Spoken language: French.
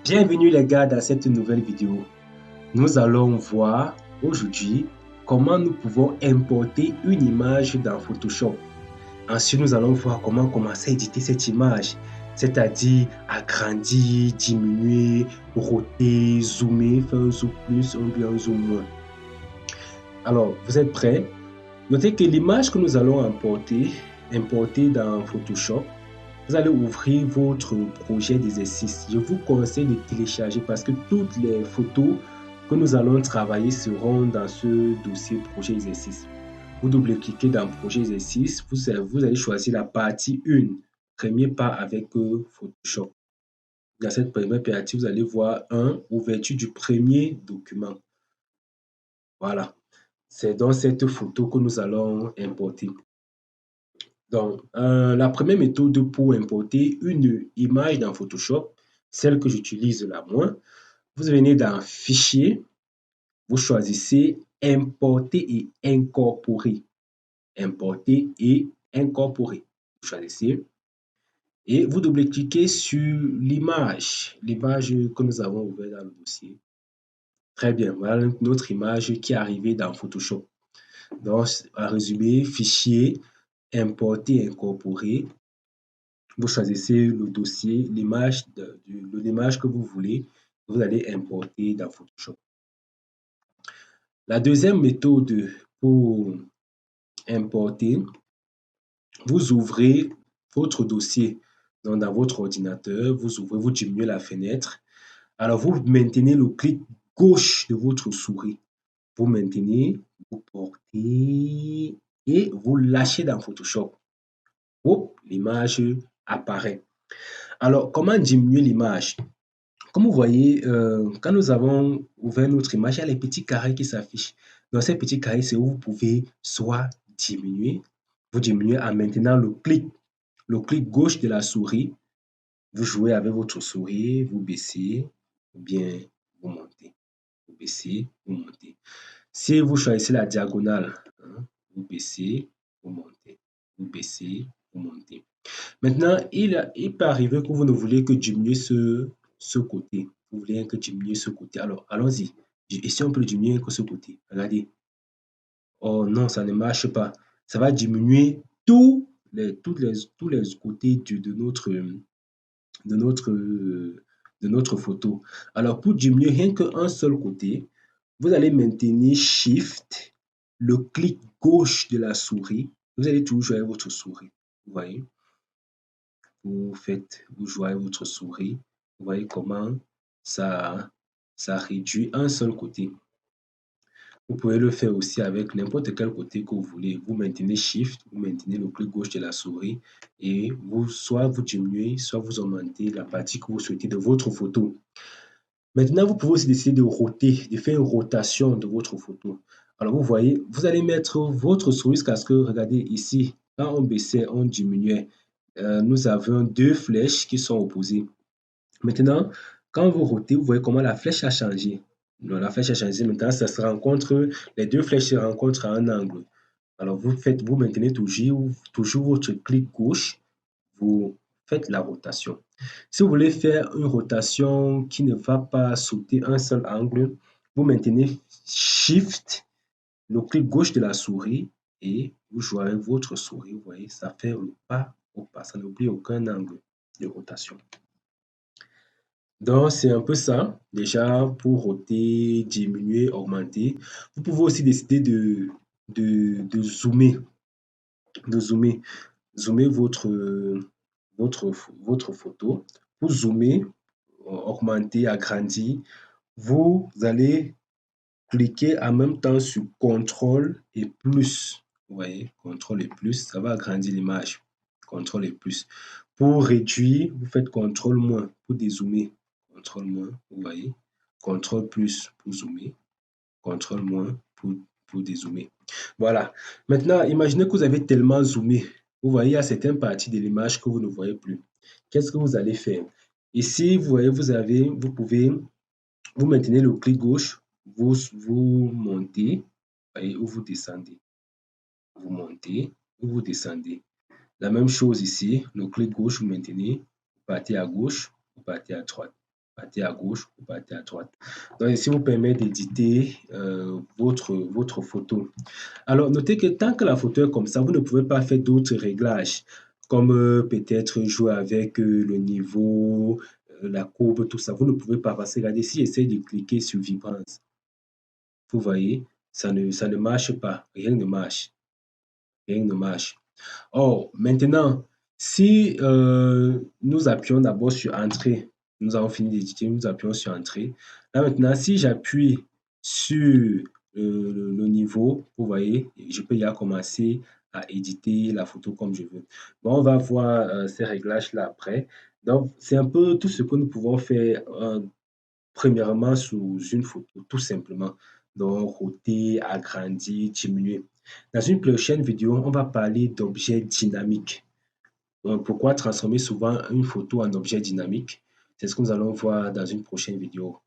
Bienvenue les gars dans cette nouvelle vidéo. Nous allons voir aujourd'hui comment nous pouvons importer une image dans Photoshop. Ensuite, nous allons voir comment commencer à éditer cette image, c'est-à-dire agrandir, diminuer, roter, zoomer, faire un zoom plus ou bien un zoom moins. Alors, vous êtes prêts? Notez que l'image que nous allons importer dans Photoshop, vous allez ouvrir votre projet d'exercice. Je vous conseille de télécharger parce que toutes les photos que nous allons travailler seront dans ce dossier projet exercice. Vous double-cliquez dans projet exercice, vous allez choisir la partie 1, premier pas avec Photoshop. Dans cette première partie, vous allez voir ouverture du premier document. Voilà, c'est dans cette photo que nous allons importer. Donc, la première méthode pour importer une image dans Photoshop, celle que j'utilise la moins, vous venez dans Fichier, vous choisissez Importer et incorporer. Importer et incorporer. Vous choisissez et vous double-cliquez sur l'image que nous avons ouverte dans le dossier. Très bien, voilà notre image qui est arrivée dans Photoshop. Donc, en résumé, Fichier, Importer, incorporer. Vous choisissez le dossier, l'image que vous voulez, vous allez importer dans Photoshop. La deuxième méthode pour importer, vous ouvrez votre dossier dans votre ordinateur, vous diminuez la fenêtre. Alors, vous maintenez le clic gauche de votre souris. Vous maintenez, vous portez et vous lâchez dans Photoshop. Hop, l'image apparaît. Alors, comment diminuer l'image? Comme vous voyez, quand nous avons ouvert notre image, il y a les petits carrés qui s'affichent. Dans ces petits carrés, c'est où vous pouvez soit diminuer, vous diminuez en maintenant le clic gauche de la souris. Vous jouez avec votre souris, vous baissez ou bien vous montez. Vous baissez, vous montez. Si vous choisissez la diagonale, vous baissez, vous montez. Vous baissez, vous montez. Maintenant, il peut arriver que vous ne voulez que diminuer ce côté. Vous voulez que diminuer ce côté. Alors, allons-y. Et si on peut diminuer que ce côté? Regardez. Oh non, ça ne marche pas. Ça va diminuer tous les côtés de notre photo. Alors, pour diminuer rien qu'un seul côté, vous allez maintenir Shift, le clic gauche de la souris. Vous allez toujours jouer avec votre souris. Vous voyez? Vous jouez avec votre souris. Vous voyez comment ça réduit un seul côté. Vous pouvez le faire aussi avec n'importe quel côté que vous voulez. Vous maintenez Shift, vous maintenez le clic gauche de la souris et soit vous diminuez, soit vous augmentez la partie que vous souhaitez de votre photo. Maintenant, vous pouvez aussi décider de roter, de faire une rotation de votre photo. Alors, vous voyez, vous allez mettre votre souris jusqu'à ce que, regardez ici, quand on baissait, on diminuait, nous avons deux flèches qui sont opposées. Maintenant, quand vous rotez, vous voyez comment la flèche a changé. Donc, la flèche a changé. Maintenant, les deux flèches se rencontrent à un angle. Alors, vous maintenez toujours votre clic gauche, vous faites la rotation. Si vous voulez faire une rotation qui ne va pas sauter un seul angle, vous maintenez Shift, le clic gauche de la souris et vous jouez avec votre souris. Vous voyez, ça fait le pas au pas. Ça n'oublie aucun angle de rotation. Donc, c'est un peu ça, déjà, pour roter, diminuer, augmenter. Vous pouvez aussi décider de zoomer, zoomer votre photo. Pour zoomer, augmenter, agrandir, vous allez cliquer en même temps sur CTRL et plus. Vous voyez, CTRL et plus, ça va agrandir l'image. CTRL et plus. Pour réduire, vous faites CTRL moins pour dézoomer. CTRL moins, vous voyez. CTRL plus pour zoomer. CTRL moins pour dézoomer. Voilà. Maintenant, imaginez que vous avez tellement zoomé. Vous voyez, il y a certaines parties de l'image que vous ne voyez plus. Qu'est-ce que vous allez faire? Ici, vous voyez, vous pouvez, vous maintenez le clic gauche, vous montez, voyez, ou vous descendez. Vous montez ou vous descendez. La même chose ici, le clic gauche, vous maintenez, vous partez à gauche, vous partez à droite. partez à gauche, vous partez à droite. Donc, ici vous permet d'éditer votre photo. Alors, notez que tant que la photo est comme ça, vous ne pouvez pas faire d'autres réglages, comme peut-être jouer avec le niveau, la courbe, tout ça. Vous ne pouvez pas parce que regardez, si j'essaie de cliquer sur vibrance, vous voyez, ça ne marche pas. Rien ne marche. Rien ne marche. Or, maintenant, si nous appuyons d'abord sur Entrée, nous avons fini d'éditer, nous appuyons sur Entrée. Là maintenant, si j'appuie sur le niveau, vous voyez, je peux déjà commencer à éditer la photo comme je veux. Bon, on va voir ces réglages-là après. Donc, c'est un peu tout ce que nous pouvons faire premièrement sous une photo, tout simplement. Donc, roter, agrandir, diminuer. Dans une prochaine vidéo, on va parler d'objets dynamiques. Donc, pourquoi transformer souvent une photo en objet dynamique? C'est ce que nous allons voir dans une prochaine vidéo.